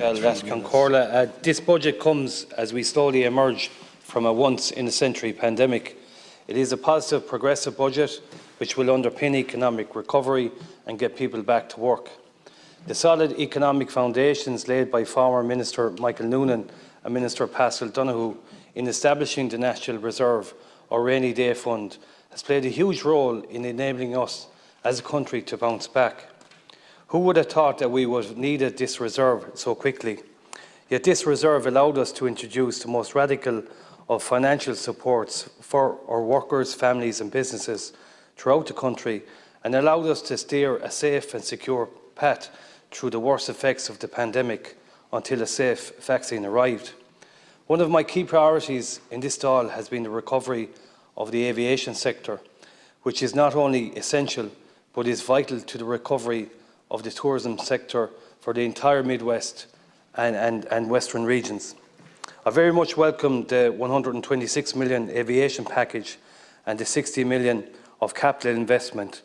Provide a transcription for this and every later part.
This budget comes as we slowly emerge from a once-in-a-century pandemic. It is a positive, progressive budget which will underpin economic recovery and get people back to work. The solid economic foundations laid by former Minister Michael Noonan and Minister Paschal Donoghue in establishing the National Reserve or Rainy Day Fund has played a huge role in enabling us as a country to bounce back. Who would have thought that we would have needed this reserve so quickly? Yet this reserve allowed us to introduce the most radical of financial supports for our workers, families and businesses throughout the country, and allowed us to steer a safe and secure path through the worst effects of the pandemic until a safe vaccine arrived. One of my key priorities in this stall has been the recovery of the aviation sector, which is not only essential but is vital to the recovery of the tourism sector for the entire Midwest and Western regions. I very much welcome the $126 million aviation package and the $60 million of capital investment,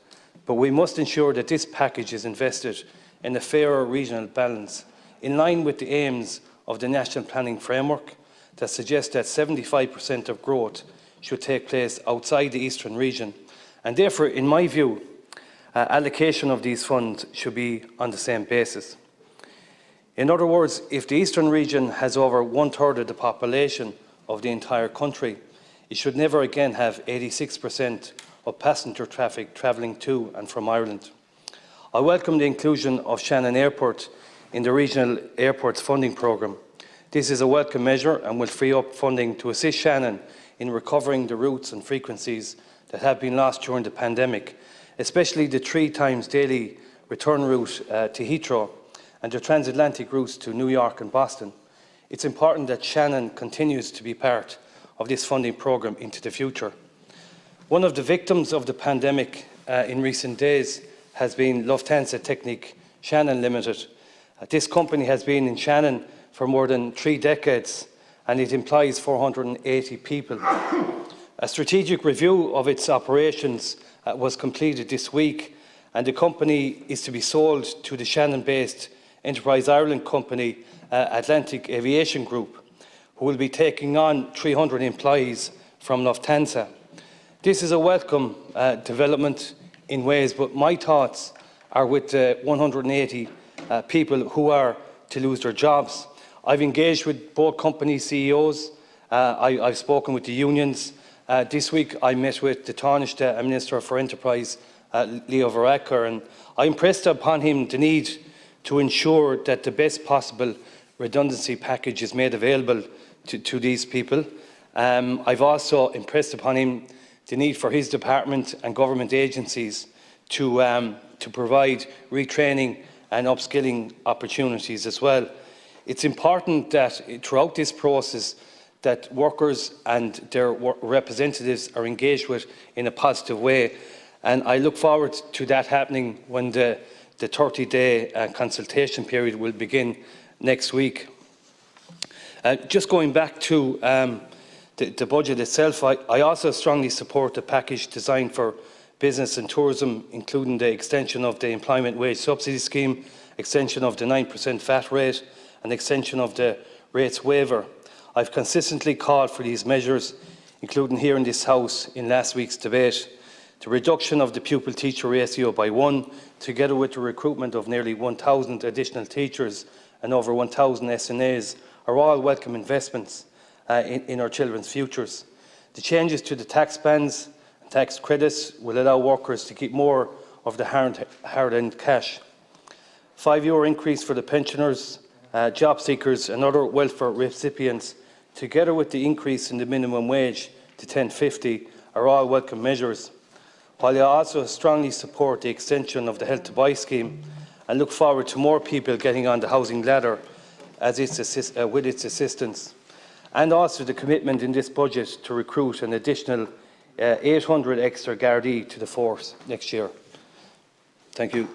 but we must ensure that this package is invested in a fairer regional balance, in line with the aims of the National Planning Framework that suggests that 75% of growth should take place outside the Eastern region, and therefore, in my view, allocation of these funds should be on the same basis. In other words, if the Eastern region has over 1/3 of the population of the entire country, it should never again have 86% of passenger traffic travelling to and from Ireland. I welcome the inclusion of Shannon Airport in the Regional Airports Funding Programme. This is a welcome measure and will free up funding to assist Shannon in recovering the routes and frequencies that have been lost during the pandemic, especially the 3 times daily return route to Heathrow and the transatlantic routes to New York and Boston. It's important that Shannon continues to be part of this funding programme into the future. One of the victims of the pandemic in recent days has been Lufthansa Technik Shannon Limited. This company has been in Shannon for more than 3 decades and it employs 480 people. A strategic review of its operations was completed this week, and the company is to be sold to the Shannon-based Enterprise Ireland company, Atlantic Aviation Group, who will be taking on 300 employees from Lufthansa. This is a welcome development in ways, but my thoughts are with the 180 people who are to lose their jobs. I've engaged with both company CEOs. I've spoken with the unions. This week I met with the Taoiseach and Minister for Enterprise, Leo Varadkar, and I impressed upon him the need to ensure that the best possible redundancy package is made available to these people. I've also impressed upon him the need for his department and government agencies to provide retraining and upskilling opportunities as well. It's important that throughout this process that workers and their representatives are engaged with in a positive way, and I look forward to that happening when the 30-day consultation period will begin next week. Just going back to the budget itself, I also strongly support the package designed for business and tourism, including the extension of the employment wage subsidy scheme, extension of the 9% VAT rate and extension of the rates waiver. I've consistently called for these measures, including here in this House in last week's debate. The reduction of the pupil-teacher ratio by 1, together with the recruitment of nearly 1,000 additional teachers and over 1,000 SNAs, are all welcome investments in our children's futures. The changes to the tax bands and tax credits will allow workers to keep more of the hard-earned cash. €5 increase for the pensioners, job seekers and other welfare recipients, together with the increase in the minimum wage to $10.50, are all welcome measures. While I also strongly support the extension of the Help to Buy scheme and look forward to more people getting on the housing ladder with its assistance, and also the commitment in this budget to recruit an additional 800 extra Gardaí to the force next year. Thank you.